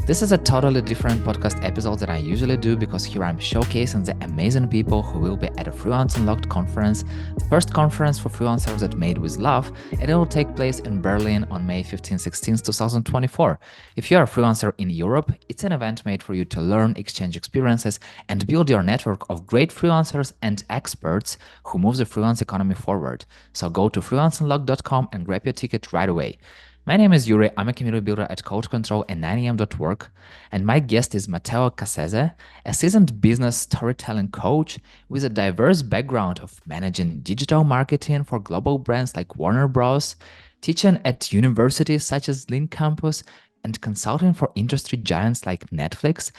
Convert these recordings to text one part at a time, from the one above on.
This is a totally different podcast episode that I usually do because here I'm showcasing the amazing people who will be at a Freelance Unlocked Conference, the first conference for freelancers that made with love, and it will take place in Berlin on May 15-16, 2024. If you are a freelancer in Europe, it's an event made for you to learn, exchange experiences, and build your network of great freelancers and experts who move the freelance economy forward. So go to freelanceunlocked.com and grab your ticket right away. My name is Yuri. I'm a community builder at Code Control and 9am.work. And my guest is Matteo Cassese, a seasoned business storytelling coach with a diverse background of managing digital marketing for global brands like Warner Bros., teaching at universities such as Link Campus, and consulting for industry giants like Netflix,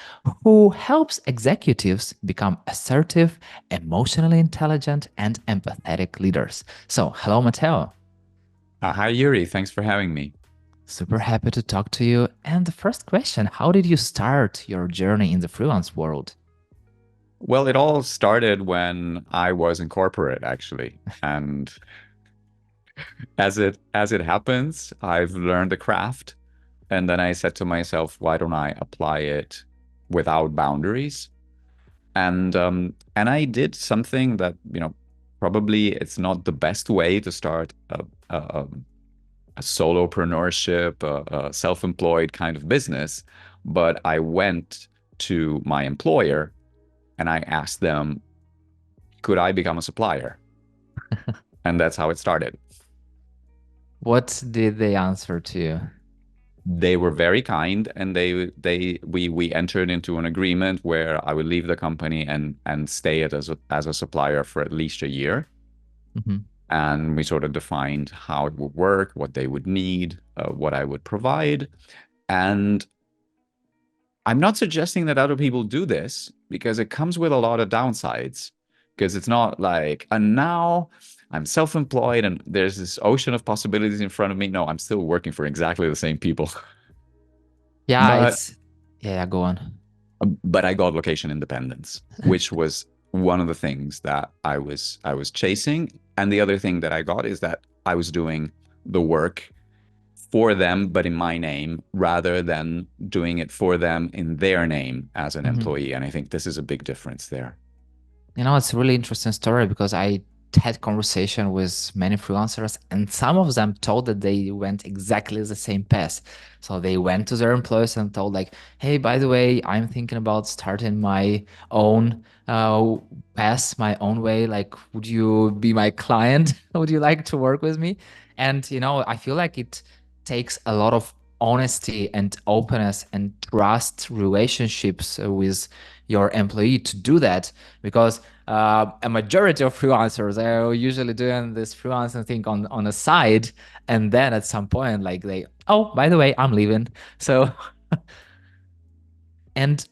who helps executives become assertive, emotionally intelligent, and empathetic leaders. So, hello, Matteo. Hi, Yuri. Thanks for having me. Super happy to talk to you. And the first question, how did you start your journey in the freelance world? Well, it all started when I was in corporate, actually. And as it happens, I've learned the craft. And then I said to myself, why don't I apply it without boundaries? And I did something that, probably it's not the best way to start a solopreneurship, a self-employed kind of business, but I went to my employer and I asked them, could I become a supplier? And that's how it started. What did they answer to you? They were very kind, and we entered into an agreement where I would leave the company and stay it as a supplier for at least a year. Mhm. And we sort of defined how it would work, what they would need, what I would provide. And I'm not suggesting that other people do this because it comes with a lot of downsides. Because it's not like, and now I'm self-employed and there's this ocean of possibilities in front of me. No, I'm still working for exactly the same people. Yeah, But yeah, go on. but I got location independence, which was one of the things that I was chasing. And the other thing that I got is that I was doing the work for them, but in my name, rather than doing it for them in their name as an Mhm. employee. And I think this is a big difference there. It's a really interesting story because I had conversation with many freelancers and some of them told that they went exactly the same path. So they went to their employers and told like, hey, by the way, I'm thinking about starting my own path, my own way. Like, would you be my client? Would you like to work with me? And I feel like it takes a lot of honesty and openness and trust relationships with your employee to do that because a majority of freelancers are usually doing this freelancing thing on the side, and then at some point, like oh, by the way, I'm leaving. So, and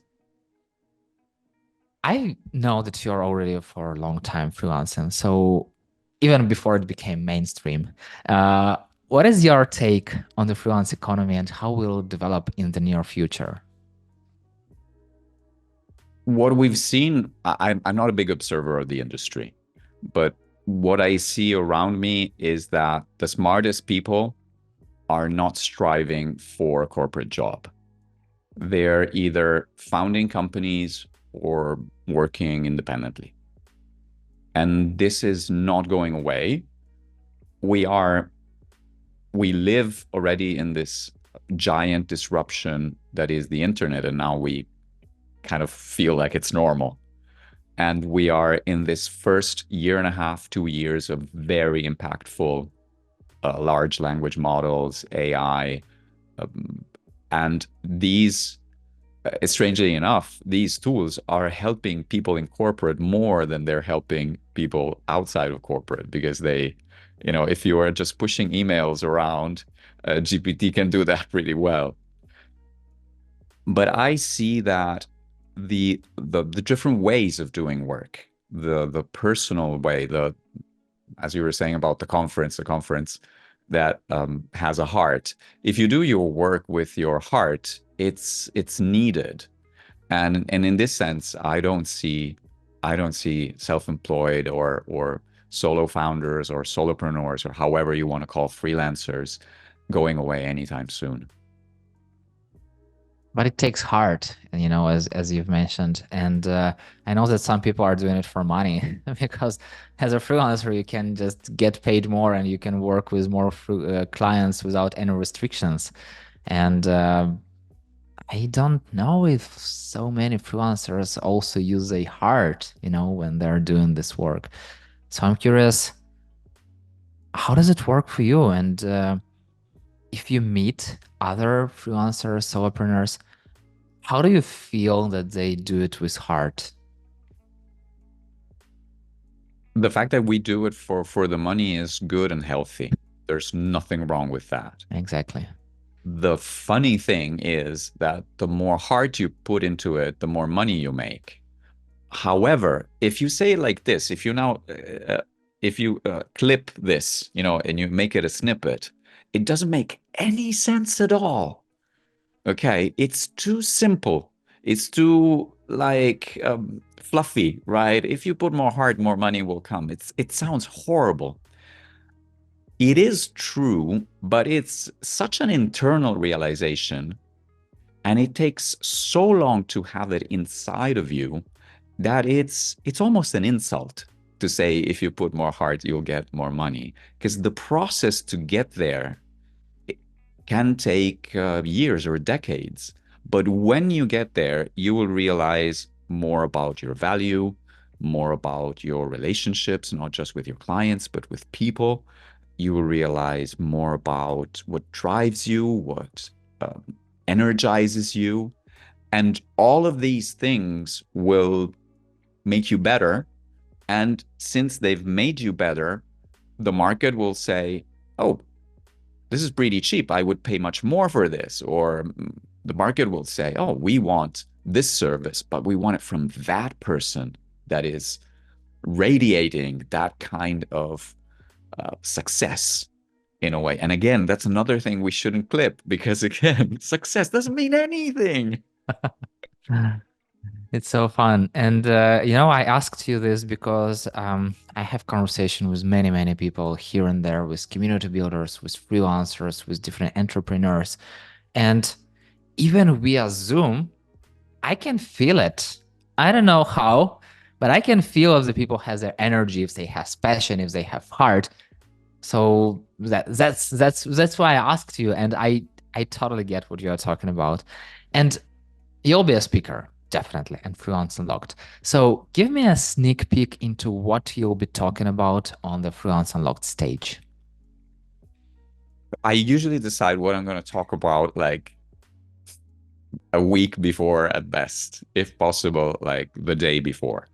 I know that you're already for a long time freelancing. So, even before it became mainstream, uh, what is your take on the freelance economy and how will it develop in the near future? What we've seen, I'm not a big observer of the industry, but what I see around me is that the smartest people are not striving for a corporate job. They're either founding companies or working independently. And this is not going away. We are we live already in this giant disruption that is the internet, and now we kind of feel like it's normal. And we are in this first year and a half, 2 years of very impactful large language models, AI, um, and these strangely enough, these tools are helping people in corporate more than they're helping people outside of corporate because if you are just pushing emails around, GPT can do that pretty well. But I see that the different ways of doing work, the personal way, the as you were saying about the conference that has a heart. If you do your work with your heart, it's needed. And in this sense, I don't see self-employed or solo founders or solopreneurs or however you want to call freelancers going away anytime soon. But it takes heart, you know, as you've mentioned. And I know that some people are doing it for money because as a freelancer, you can just get paid more and you can work with more clients without any restrictions. And I don't know if so many freelancers also use a heart, you know, when they're doing this work. So I'm curious, how does it work for you? And if you meet other freelancers, solopreneurs, how do you feel that they do it with heart? The fact that we do it for the money is good and healthy. There's nothing wrong with that. Exactly. The funny thing is that the more heart you put into it, the more money you make. However, if you say it like this, if you clip this, you know, and you make it a snippet, it doesn't make any sense at all. Okay, it's too simple. It's too like fluffy, right? If you put more heart, more money will come. It sounds horrible. It is true, but it's such an internal realization, and it takes so long to have it inside of you that it's almost an insult to say if you put more heart, you'll get more money. Because the process to get there can take years or decades. But when you get there, you will realize more about your value, more about your relationships, not just with your clients, but with people. You will realize more about what drives you, what um, energizes you. And all of these things will make you better. And since they've made you better, the market will say, oh, this is pretty cheap. I would pay much more for this. Or the market will say, oh, we want this service, but we want it from that person that is radiating that kind of success in a way. And again, that's another thing we shouldn't clip because, again, success doesn't mean anything. It's so fun. And you know, I asked you this because I have conversation with many, many people here and there, with community builders, with freelancers, with different entrepreneurs. And even via Zoom, I can feel it. I don't know how, but I can feel if the people has their energy, if they have passion, if they have heart. So that's why I asked you, and I totally get what you're talking about. And you'll be a speaker, definitely, and Freelance Unlocked. So give me a sneak peek into what you'll be talking about on the Freelance Unlocked stage. I usually decide what I'm going to talk about like a week before at best, if possible, like the day before.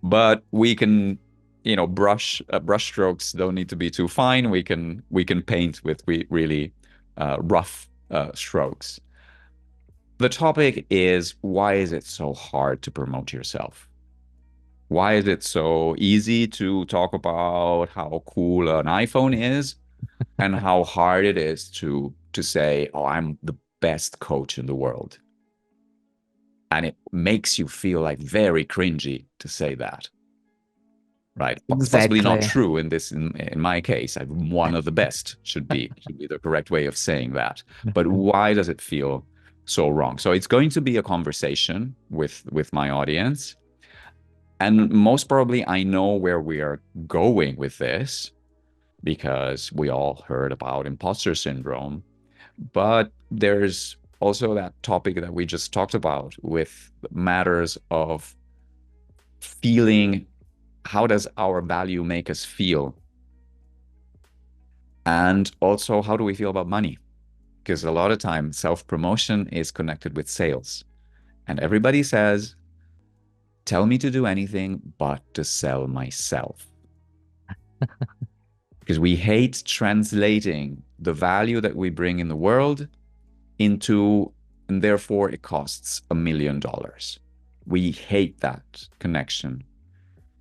But we can, you know, brush strokes don't need to be too fine. We can paint with really rough strokes. The topic is, why is it so hard to promote yourself? Why is it so easy to talk about how cool an iPhone is and how hard it is to say, oh, I'm the best coach in the world? And it makes you feel like very cringy to say that, right? It's possibly not Exactly. true in my case. I'm one of the best should be the correct way of saying that. But why does it feel so wrong? So it's going to be a conversation with my audience, and most probably I know where we are going with this because we all heard about imposter syndrome. But there's also that topic that we just talked about with matters of feeling, how does our value make us feel? And also, how do we feel about money? Because a lot of time, self-promotion is connected with sales. And everybody says, tell me to do anything but to sell myself. Because we hate translating the value that we bring in the world into, and therefore it costs $1 million. We hate that connection.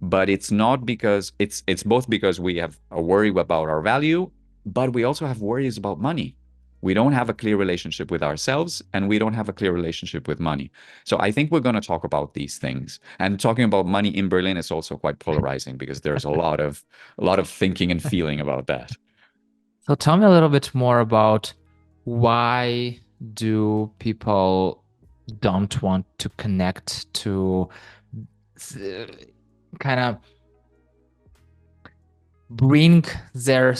But it's not because it's both because we have a worry about our value, but we also have worries about money. We don't have a clear relationship with ourselves, and we don't have a clear relationship with money. So I think we're going to talk about these things. And talking about money in Berlin is also quite polarizing because there's a lot of thinking and feeling about that. So tell me a little bit more about why do people don't want to connect to kind of bring their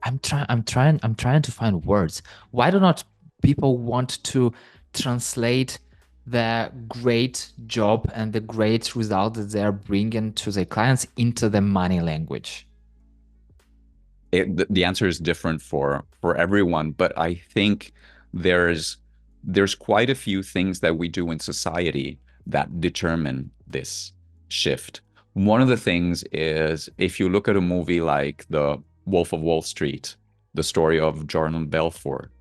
I'm trying to find words. Why do not people want to translate the great job and the great result that they're bringing to their clients into the money language? The answer is different for everyone, but I think there's there's quite a few things that we do in society that determine this shift. One of the things is if you look at a movie like The Wolf of Wall Street, the story of Jordan Belfort,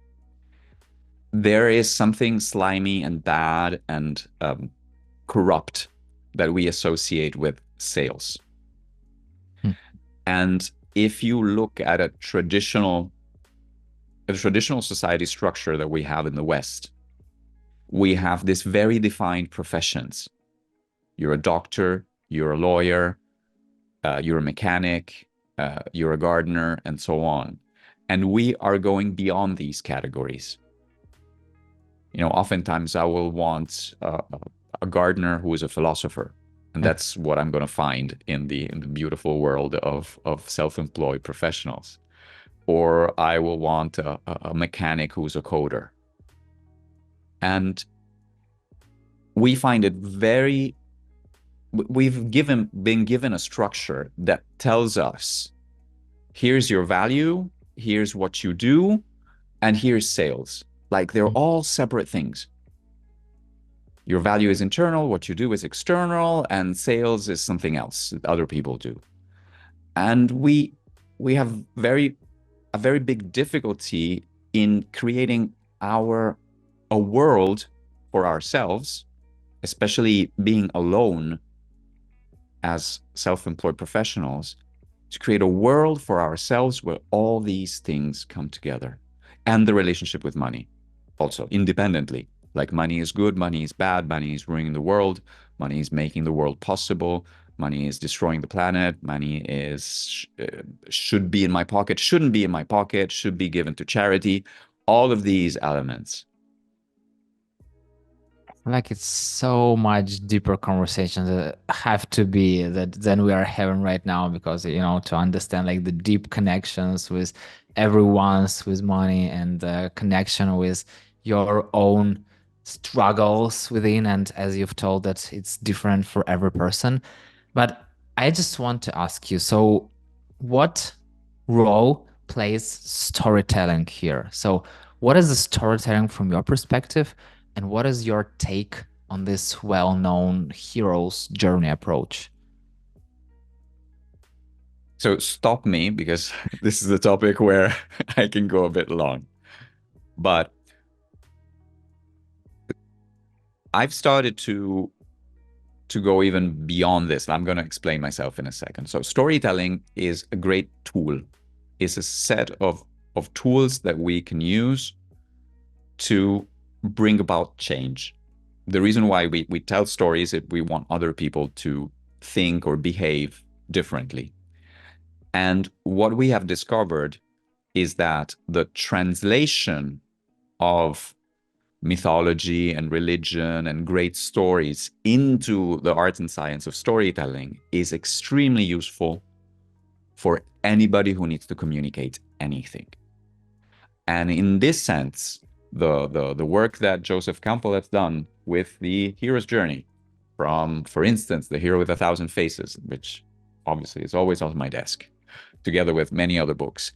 there is something slimy and bad and corrupt that we associate with sales. Hmm. And if you look at a traditional society structure that we have in the West, we have this very defined professions. You're a doctor, you're a lawyer, you're a mechanic, you're a gardener, and so on. And we are going beyond these categories. Oftentimes I will want a gardener who is a philosopher, and Yeah. that's what I'm going to find in the beautiful world of self-employed professionals. Or I will want a mechanic who's a coder. And we find it we've been given a structure that tells us, here's your value, here's what you do, and here's sales. Like they're all separate things. Your value is internal, what you do is external, and sales is something else that other people do. And we have a very big difficulty in creating a world for ourselves, especially being alone as self-employed professionals, to create a world for ourselves where all these things come together, and the relationship with money also independently. Like money is good, money is bad, money is ruining the world, money is making the world possible, money is destroying the planet, money is should be in my pocket, shouldn't be in my pocket, should be given to charity. All of these elements. Like it's so much deeper conversations that have to be that than we are having right now, because to understand like the deep connections with everyone's with money and the connection with your own struggles within, and as you've told that it's different for every person. But I just want to ask you, so what role plays storytelling here? So what is the storytelling from your perspective? And what is your take on this well-known hero's journey approach? So stop me, because this is a topic where I can go a bit long. But I've started to go even beyond this. I'm going to explain myself in a second. So storytelling is a great tool. It's a set of tools that we can use to bring about change. The reason why we tell stories is we want other people to think or behave differently. And what we have discovered is that the translation of mythology and religion and great stories into the art and science of storytelling is extremely useful for anybody who needs to communicate anything. And in this sense, the work that Joseph Campbell has done with the hero's journey, from, for instance, The Hero with a Thousand Faces, which obviously is always on my desk, together with many other books,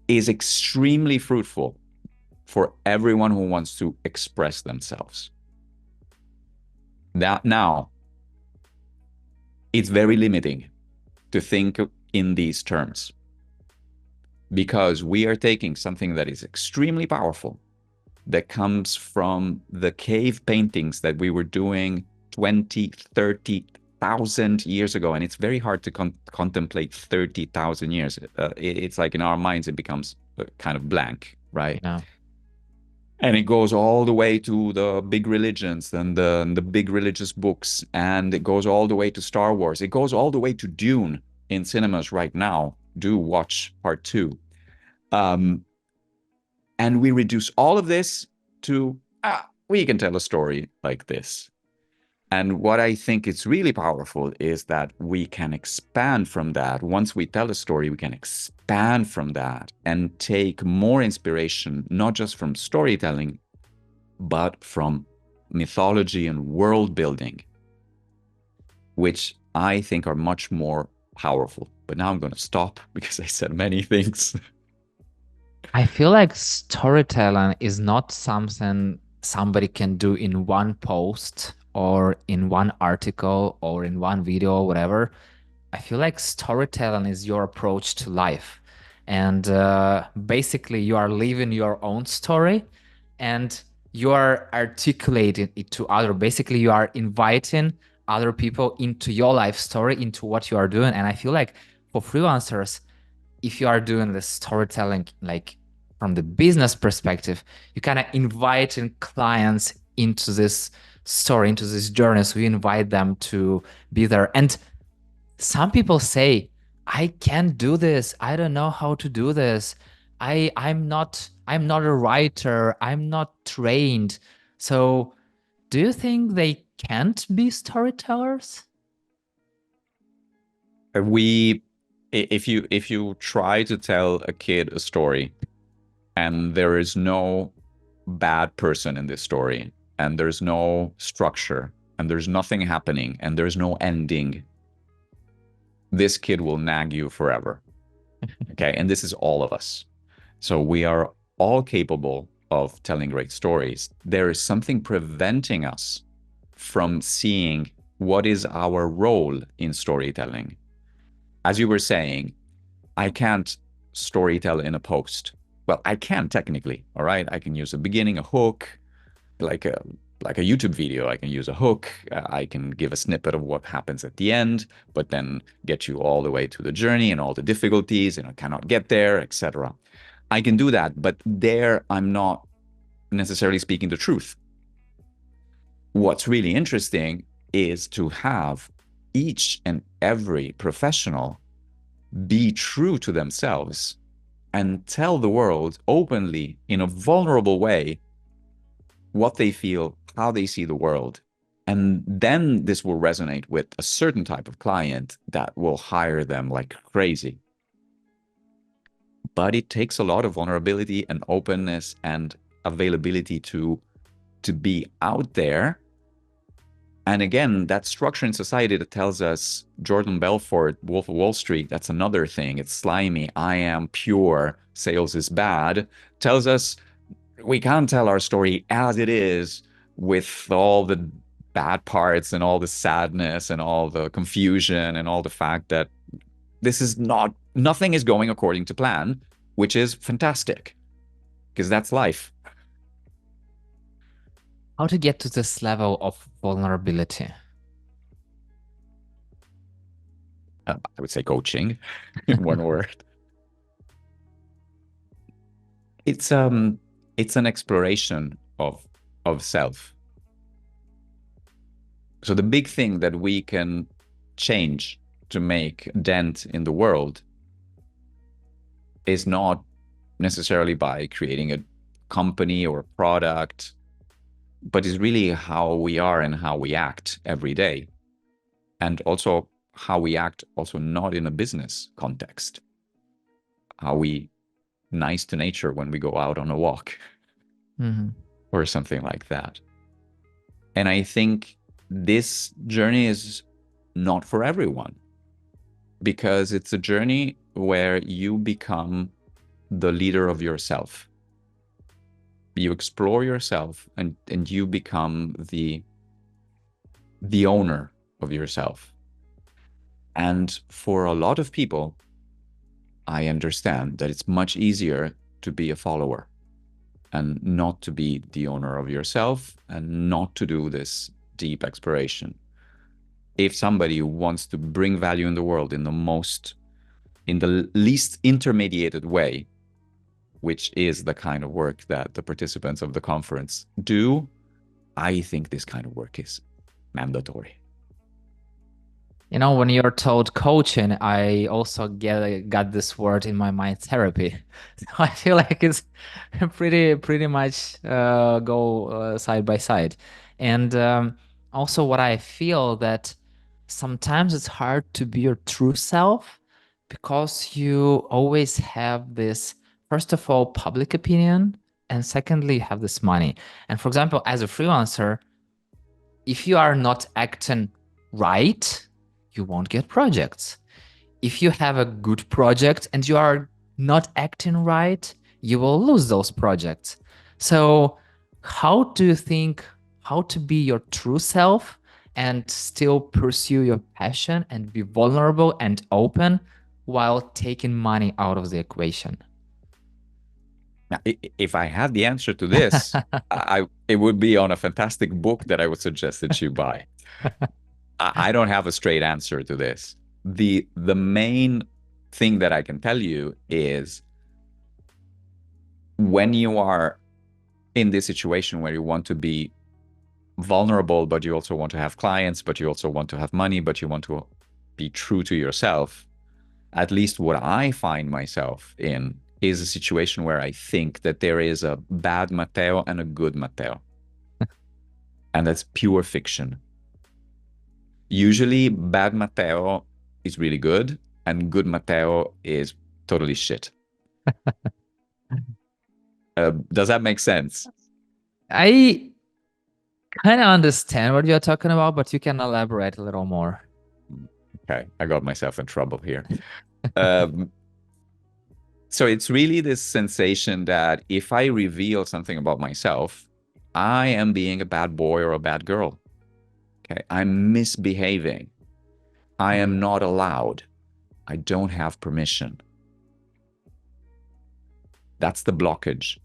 is extremely fruitful for everyone who wants to express themselves. Now, it's very limiting to think in these terms, because we are taking something that is extremely powerful, that comes from the cave paintings that we were doing 20, 30,000 years ago. And it's very hard to contemplate 30,000 years. It's like in our minds, it becomes kind of blank, right? Yeah. And it goes all the way to the big religions and the big religious books. And it goes all the way to Star Wars. It goes all the way to Dune in cinemas right now. Do watch part 2. And we reduce all of this to we can tell a story like this. And what I think is really powerful is that we can expand from that. Once we tell a story, we can expand from that and take more inspiration, not just from storytelling, but from mythology and world building, which I think are much more powerful. But now I'm going to stop because I said many things. I feel like storytelling is not something somebody can do in one post or in one article or in one video or whatever. I feel like storytelling is your approach to life. And basically, you are living your own story and you are articulating it to other. Basically, you are inviting other people into your life story, into what you are doing. And I feel like for freelancers, if you are doing the storytelling like from the business perspective, you kind of inviting clients into this story, into this journey. So you invite them to be there. And some people say, I can't do this. I don't know how to do this. I'm not a writer. I'm not trained. So do you think they can't be storytellers? If you try to tell a kid a story and there is no bad person in this story and there's no structure and there's nothing happening and there's no ending, this kid will nag you forever. Okay. And this is all of us. So we are all capable of telling great stories. There is something preventing us from seeing what is our role in storytelling. As you were saying, I can't storytell in a post. Well, I can technically, all right? I can use a beginning, a hook, like a YouTube video. I can use a hook. I can give a snippet of what happens at the end, but then get you all the way to the journey and all the difficulties, and I cannot get there, etc. I can do that, but there I'm not necessarily speaking the truth. What's really interesting is to have each and every professional be true to themselves and tell the world openly in a vulnerable way what they feel, how they see the world. And then this will resonate with a certain type of client that will hire them like crazy. But it takes a lot of vulnerability and openness and availability to be out there. And again, that structure in society that tells us Jordan Belfort, Wolf of Wall Street, that's another thing. It's slimy. I am pure. Sales is bad. Tells us we can't tell our story as it is with all the bad parts and all the sadness and all the confusion and all the fact that this is nothing is going according to plan, which is fantastic because that's life. How to get to this level of vulnerability? I would say coaching in one word. It's an exploration of self. So the big thing that we can change to make a dent in the world is not necessarily by creating a company or a product, but is really how we are and how we act every day. And also how we act also not in a business context. How we nice to nature when we go out on a walk or something like that. And I think this journey is not for everyone because it's a journey where you become the leader of yourself. You explore yourself and you become the owner of yourself. And for a lot of people, I understand that it's much easier to be a follower and not to be the owner of yourself and not to do this deep exploration. If somebody wants to bring value in the world in the least intermediated way, which is the kind of work that the participants of the conference do, I think this kind of work is mandatory. You know, when you're told coaching, I also got this word in my mind, therapy. So I feel like it's pretty much go side by side. And also what I feel that sometimes it's hard to be your true self because you always have this, first of all, public opinion, and secondly, you have this money. And for example, as a freelancer, if you are not acting right, you won't get projects. If you have a good project and you are not acting right, you will lose those projects. So, how do you think how to be your true self and still pursue your passion and be vulnerable and open while taking money out of the equation? Now, if I had the answer to this, it would be on a fantastic book that I would suggest that you buy. I don't have a straight answer to this. The main thing that I can tell you is when you are in this situation where you want to be vulnerable, but you also want to have clients, but you also want to have money, but you want to be true to yourself. At least what I find myself in is a situation where I think that there is a bad Matteo and a good Matteo. And that's pure fiction. Usually, bad Matteo is really good, and good Matteo is totally shit. Does that make sense? I kind of understand what you're talking about, but you can elaborate a little more. Okay, I got myself in trouble here. Um, so it's really this sensation that if I reveal something about myself, I am being a bad boy or a bad girl. Okay, I'm misbehaving. I am not allowed. I don't have permission. That's the blockage.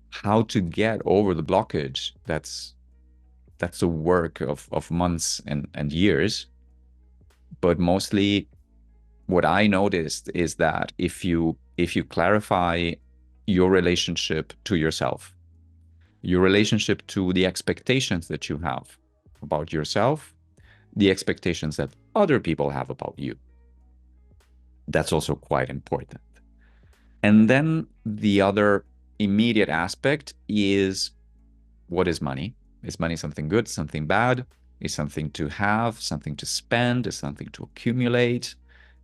How to get over the blockage, that's a work of months and years. But mostly what I noticed is that if you clarify your relationship to yourself, your relationship to the expectations that you have about yourself, the expectations that other people have about you, that's also quite important. And then the other immediate aspect is, what is money? Is money something good, something bad? Is something to have, something to spend? Is something to accumulate?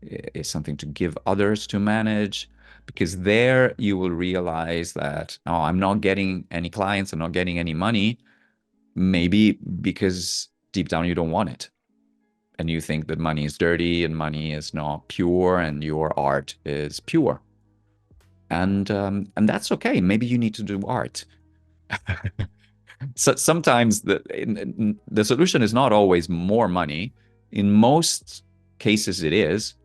Is something to give others to manage? Because there you will realize that, oh, I'm not getting any clients, I'm not getting any money, maybe because deep down you don't want it. And you think that money is dirty and money is not pure and your art is pure. And that's okay. Maybe you need to do art. So sometimes the solution is not always more money. In most cases, it is,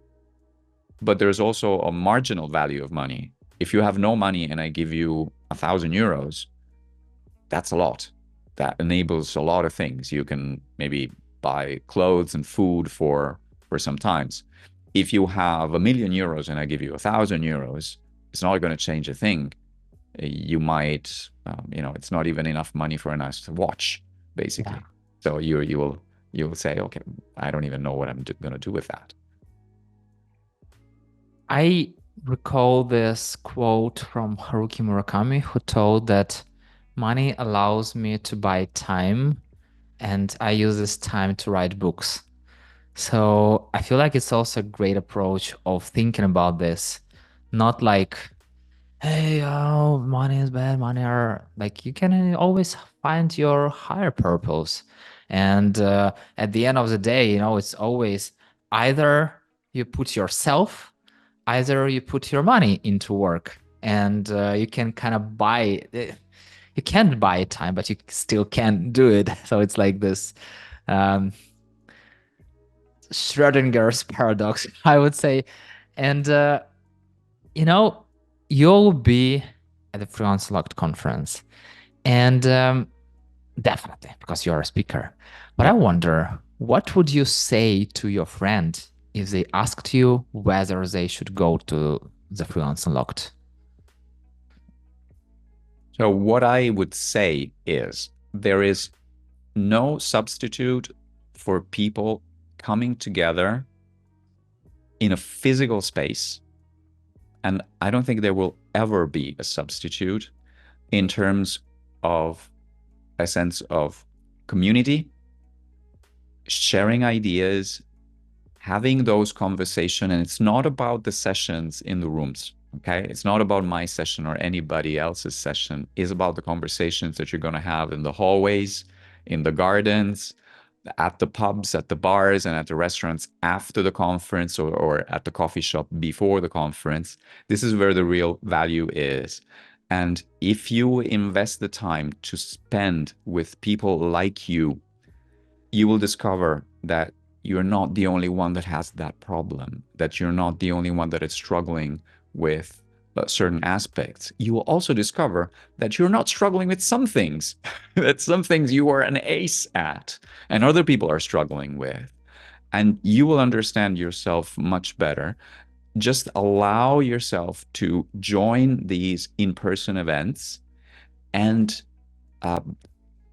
but there's also a marginal value of money. If you have no money and I give you 1,000 euros, that's a lot. That enables a lot of things. You can maybe buy clothes and food for some times. If you have 1,000,000 euros and I give you 1,000 euros, it's not going to change a thing. You might, it's not even enough money for a nice watch, basically. Yeah. So you will say, okay, I don't even know what I'm going to do with that. I recall this quote from Haruki Murakami, who told that money allows me to buy time, and I use this time to write books. So I feel like it's also a great approach of thinking about this, not like, hey, oh, money is bad, money are like you can always find your higher purpose. And at the end of the day, it's always either you put yourself, either you put your money into work, and you can kind of buy. You can't buy time, but you still can do it. So it's like this um, Schrodinger's paradox, I would say. And you know, you'll be at the Freelance Unlocked Conference, and definitely because you're a speaker. But I Yeah. wonder, what would you say to your friend if they asked you whether they should go to the Freelance Unlocked? So what I would say is there is no substitute for people coming together in a physical space. And I don't think there will ever be a substitute in terms of a sense of community, sharing ideas, having those conversations. And it's not about the sessions in the rooms. Okay. It's not about my session or anybody else's session. It's about the conversations that you're going to have in the hallways, in the gardens, at the pubs, at the bars, and at the restaurants after the conference, or at the coffee shop before the conference. This is where the real value is. And if you invest the time to spend with people like you will discover that you're not the only one that has that problem, that you're not the only one that is struggling with certain aspects. You will also discover that you're not struggling with some things, that some things you are an ace at and other people are struggling with. And you will understand yourself much better. Just allow yourself to join these in-person events and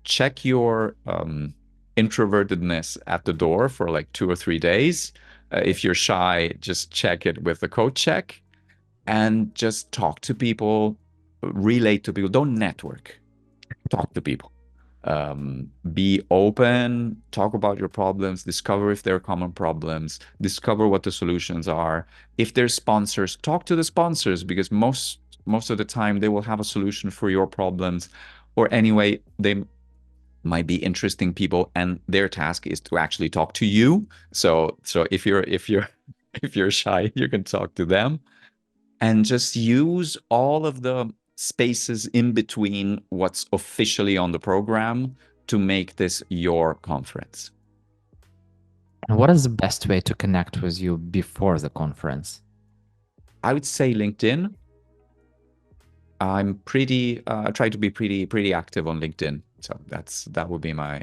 check your introvertedness at the door for like 2 or 3 days. If you're shy, just check it with the code check and just talk to people, relate to people. Don't network, talk to people. Be open, talk about your problems, discover if there are common problems, discover what the solutions are. If there's sponsors, talk to the sponsors, because most of the time they will have a solution for your problems, or anyway, they might be interesting people and their task is to actually talk to you. So if you're shy, you can talk to them, and just use all of the spaces in between what's officially on the program to make this your conference. And what is the best way to connect with you before the conference? I would say LinkedIn. I'm I try to be pretty active on LinkedIn. So that would be my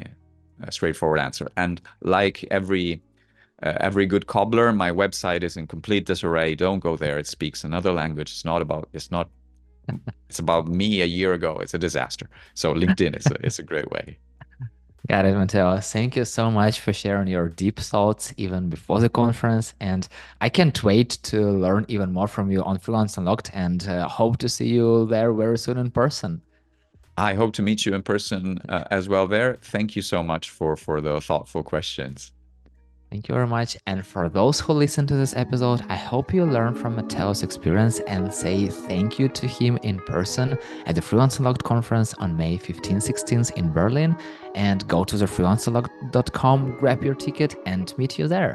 straightforward answer. And like every good cobbler, my website is in complete disarray. Don't go there. It speaks another language. It's about me a year ago. It's a disaster. So LinkedIn is a great way. Got it, Matteo. Thank you so much for sharing your deep thoughts even before the conference. And I can't wait to learn even more from you on Freelance Unlocked, and hope to see you there very soon in person. I hope to meet you in person as well there. Thank you so much for the thoughtful questions. Thank you very much. And for those who listen to this episode, I hope you learn from Matteo's experience and say thank you to him in person at the Freelance Unlocked Conference on May 15th, 16th in Berlin. And go to the freelanceunlocked.com, grab your ticket, and meet you there.